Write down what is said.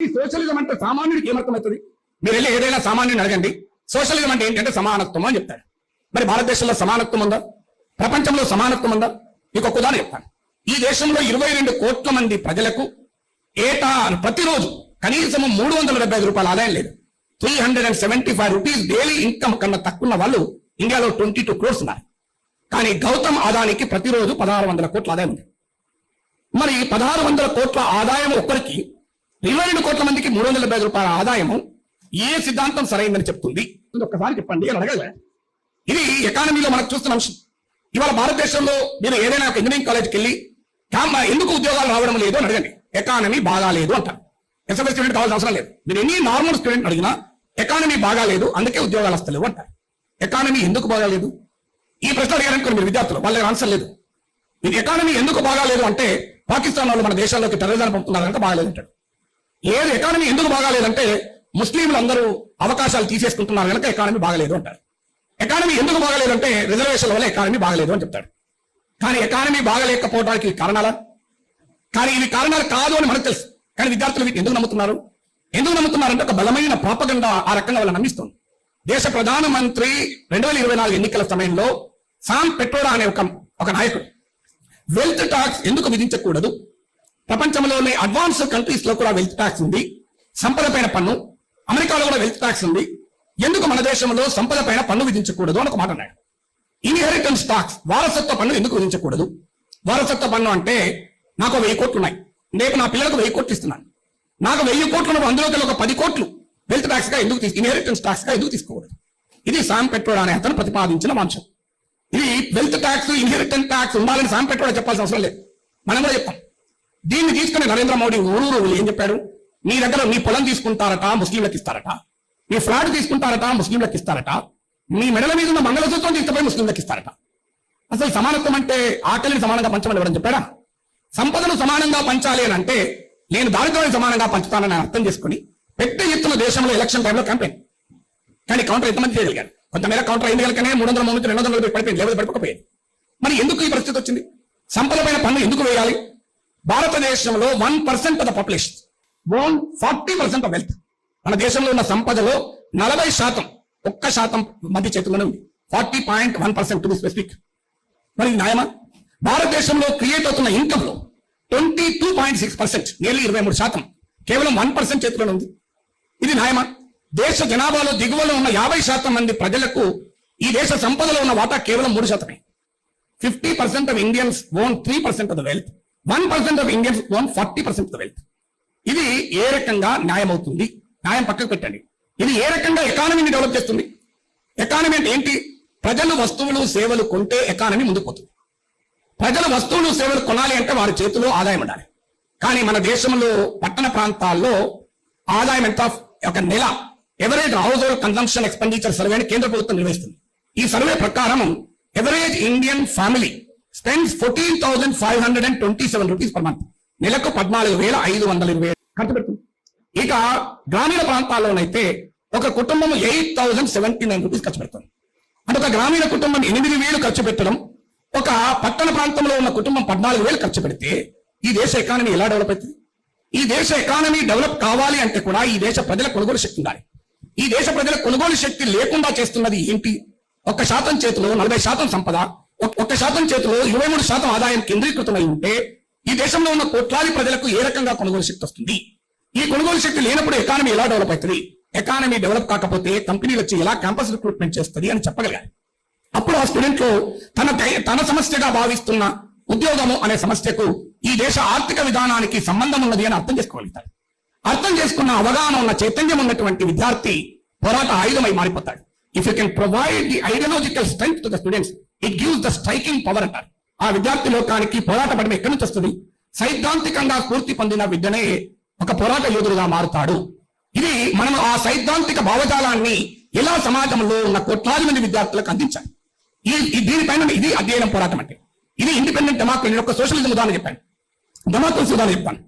ఈ సోషలిజం అంటే సామాన్యుడికి ఏమర్థమవుతుంది? మీరు వెళ్ళి ఏదైనా సామాన్యుని అడగండి, సోషలిజం అంటే ఏంటంటే సమానత్వం అని చెప్తాడు. మరి భారతదేశంలో సమానత్వం ఉందా? ప్రపంచంలో సమానత్వం ఉందా? మీకు ఒక ఉదాహరణ చెప్తాను. ఈ దేశంలో 22 కోట్ల మంది ప్రజలకు ఏటా ప్రతిరోజు కనీసం 375 రూపాయల ఆదాయం లేదు. 375 రూపీస్ డైలీ ఇన్కమ్ కన్నా తక్కువ వాళ్ళు ఇండియాలో 22 crores ఉన్నారు. కానీ గౌతమ్ అదానికి ప్రతిరోజు 1600 కోట్ల ఆదాయం ఉంది. మరి 1600 కోట్ల ఆదాయం ఒక్కరికి 22 కోట్ల మందికి 375 రూపాయల ఆదాయము ఏ సిద్ధాంతం సరైందని చెప్తుంది? ఒక్కసారి చెప్పండి అని అడగలే. ఇది ఎకానమీలో మనకు చూస్తున్న అంశం. ఇవాళ భారతదేశంలో మీరు ఏదైనా ఒక ఇంజనీరింగ్ కాలేజ్కి వెళ్ళి ఎందుకు ఉద్యోగాలు రావడం లేదు అని అడగండి, ఎకానమీ బాగాలేదు అంటారు. ఎస్ఎఫ్ఐ స్టూడెంట్ కావాల్సిన అవసరం లేదు. మీరు ఎన్ని నార్మల్ స్టూడెంట్ అడిగినా ఎకానమీ బాగాలేదు అందుకే ఉద్యోగాలు వస్తలేవు అంటారు. ఎకానమీ ఎందుకు బాగాలేదు? ఈ ప్రశ్న అడిగారనుకోండి మీరు విద్యార్థులు, వాళ్ళకి ఆన్సర్ లేదు. ఇది ఎకానమీ ఎందుకు బాగాలేదు అంటే పాకిస్తాన్ వాళ్ళు మన దేశాల్లోకి టెర్రరిజం పంపుతున్నారంటే బాగాలేదు అంటాడు. లేదు, ఎకానమీ ఎందుకు బాగాలేదంటే ముస్లింలు అందరూ అవకాశాలు తీసేసుకుంటున్నారు కనుక ఎకానమీ బాగలేదు అంటారు. ఎకానమీ ఎందుకు బాగలేదంటే రిజర్వేషన్ వల్ల ఎకానమీ బాగలేదు అని చెప్తాడు. కానీ ఎకానమీ బాగలేకపోవడానికి కారణాలా? కానీ ఇవి కారణాలు కాదు అని మనకు తెలుసు. కానీ విద్యార్థులు వీటిని ఎందుకు నమ్ముతున్నారు? ఎందుకు నమ్ముతున్నారంటే ఒక బలమైన ప్రాపగండా ఆ రకంగా వాళ్ళని నమ్మిస్తుంది. దేశ ప్రధానమంత్రి 2024 ఎన్నికల సమయంలో సామ్ పెట్రోడా అనే ఒక నాయకుడు వెల్త్ ట్యాక్స్ ఎందుకు విధించకూడదు, ప్రపంచంలోని అడ్వాన్స్ కంట్రీస్ లో కూడా వెల్త్ ట్యాక్స్ ఉంది, సంపద పైన పన్ను, అమెరికాలో కూడా వెల్త్ ట్యాక్స్ ఉంది, ఎందుకు మన దేశంలో సంపద పైన పన్ను విధించకూడదు అని ఒక మాట అన్నాడు. ఇన్హెరిటెన్స్ ట్యాక్స్, వారసత్వ పన్ను ఎందుకు విధించకూడదు? వారసత్వ పన్ను అంటే నాకు 1000 కోట్లు ఉన్నాయి, రేపు నా పిల్లలకు 1000 కోట్లు ఇస్తున్నాను, నాకు 1000 కోట్లు అందులోకి ఒక 10 కోట్లు వెల్త్ ట్యాక్స్ గా ఎందుకు ఇన్హెరిటెన్స్ ట్యాక్స్ గా ఎందుకు తీసుకోకూడదు? ఇది సామ్ పెట్రోడా అనే అతను ప్రతిపాదించిన అంశం. ఇది వెల్త్ ట్యాక్స్ ఇన్హెరిటెన్స్ ట్యాక్స్ ఉండాలని సామ్ పెట్రోడా చెప్పాల్సిన అవసరం లేదు, మనం కూడా చెప్తాం. దీన్ని తీసుకుని నరేంద్ర మోడీ ఊరు ఏం చెప్పాడు? మీ దగ్గర మీ పొలం తీసుకుంటారట ముస్లింలకు ఇస్తారట, మీ ఫ్లాట్ తీసుకుంటారట ముస్లింలకు ఇస్తారట, మీ మెడల మీద ఉన్న మంగళసూత్రం తీసుకుపోయి ముస్లింలకు ఇస్తారట. అసలు సమానత్వం అంటే ఆకలిని సమానంగా పంచమని ఎవరని చెప్పాడా? సంపదను సమానంగా పంచాలి అని అంటే నేను దారిద్ర్యాన్ని సమానంగా పంచుతానని అర్థం చేసుకుని పెద్ద ఎత్తున దేశంలో ఎలక్షన్ టైంలో క్యాంపెయిన్. కానీ కౌంటర్ ఎంతమంది చేయగలిగారు? కొంతమేర కౌంటర్ అయింది కనుకనే 300 నుంచి 200 పడిపోయింది, లేకపోతే పడిపోకపోయేది. మరి ఎందుకు ఈ పరిస్థితి వచ్చింది? సంపద పైన పన్ను ఎందుకు వేయాలి? భారతదేశంలో 1% of the population own 40% of wealth. మన దేశంలో ఉన్న సంపదలో 40% 1% మంది చేతుల్లోనే ఉంది. 40.1% టు బి స్పెసిఫిక్. మరి న్యాయమా? భారతదేశంలో క్రియేట్ అవుతున్న ఇన్కమ్ లో 22.6%, నియర్లీ 23% కేవలం 1% చేతిలోనే ఉంది. ఇది న్యాయమా? దేశ జనాభాలో దిగువలో ఉన్న 50% మంది ప్రజలకు ఈ దేశ సంపదలో ఉన్న వాటా కేవలం 3%. 50% of Indians own 3% of the wealth, 1% of Indians own 40% of the wealth. ఇది ఏ రకంగా న్యాయం అవుతుంది? న్యాయం పక్కకు పెట్టండి. ఇది ఏ రకంగా ఎకానమీని డెవలప్ చేస్తుంది? ఎకానమీ అంటే ఏంటి? ప్రజలు వస్తువులు సేవలు కొంటే ఎకానమీ ముందుకు పోతుంది. ప్రజలు వస్తువులు సేవలు కొనాలి అంటే వారి చేతిలో ఆదాయం ఉండాలి. కానీ మన దేశంలో పట్టణ ప్రాంతాల్లో ఆదాయం ఎంత? ఒక నెల average house hold consumption expenditure సర్వేని కేంద్ర ప్రభుత్వం నిర్వహిస్తుంది. ఈ సర్వే ప్రకారం average Indian family spends 14,527 rupees per month. నెలకు 14,520 ఖర్చు పెడుతుంది. ఇక గ్రామీణ ప్రాంతాల్లోనైతే ఒక కుటుంబం 8,079 రూపీస్ ఖర్చు పెడుతుంది. అంటే ఒక గ్రామీణ కుటుంబం 8,000 ఖర్చు పెట్టడం, ఒక పట్టణ ప్రాంతంలో ఉన్న కుటుంబం 14,000 ఖర్చు పెడితే ఈ దేశ ఎకానమీ ఎలా డెవలప్ అవుతుంది? ఈ దేశ ఎకానమీ డెవలప్ కావాలి అంటే కూడా ఈ దేశ ప్రజల కొనుగోలు శక్తి ఉండాలి. ఈ దేశ ప్రజల కొనుగోలు శక్తి లేకుండా చేస్తున్నది ఏంటి? 1% చేతిలో 40% సంపద, 1% చేతిలో 23% ఆదాయం కేంద్రీకృతమై ఉంటే ఈ దేశంలో ఉన్న కోట్లాది ప్రజలకు ఏ రకంగా కొనుగోలు శక్తి వస్తుంది? ఈ కొనుగోలు శక్తి లేనప్పుడు ఎకానమీ ఎలా డెవలప్ అవుతుంది? ఎకానమీ డెవలప్ కాకపోతే కంపెనీలు వచ్చి ఎలా క్యాంపస్ రిక్రూట్మెంట్ చేస్తుంది అని చెప్పగలగాలి. అప్పుడు ఆ స్టూడెంట్ లో తన సమస్యగా భావిస్తున్న ఉద్యోగము అనే సమస్యకు ఈ దేశ ఆర్థిక విధానానికి సంబంధం ఉన్నది అని అర్థం చేసుకోగలుగుతాడు. అర్థం చేసుకున్న అవగాహన ఉన్న చైతన్యం ఉన్నటువంటి విద్యార్థి పోరాట ఆయుధమై మారిపోతాడు. If you can provide the ideological strength to the students, it gives the striking power అంటారు. ఆ విద్యార్థి లోకానికి పోరాట పడడం ఎక్కడి నుంచి వస్తుంది? సైద్ధాంతికంగా స్ఫూర్తి పొందిన విద్యనే ఒక పోరాట యోధుడుగా మారుతాడు. ఇది మనం ఆ సైద్ధాంతిక భావజాలాన్ని ఎలా సమాజంలో ఉన్న కోట్లాది మంది విద్యార్థులకు అందించాలి. దీనిపైన ఇది అధ్యయనం పోరాటం అంటే. ఇది ఇండిపెండెంట్ డెమోక్రసీ యొక్క సోషలిజం ఉదాహరణ చెప్పాను, డెమోక్రసీ ఉదాహరణ చెప్తాను.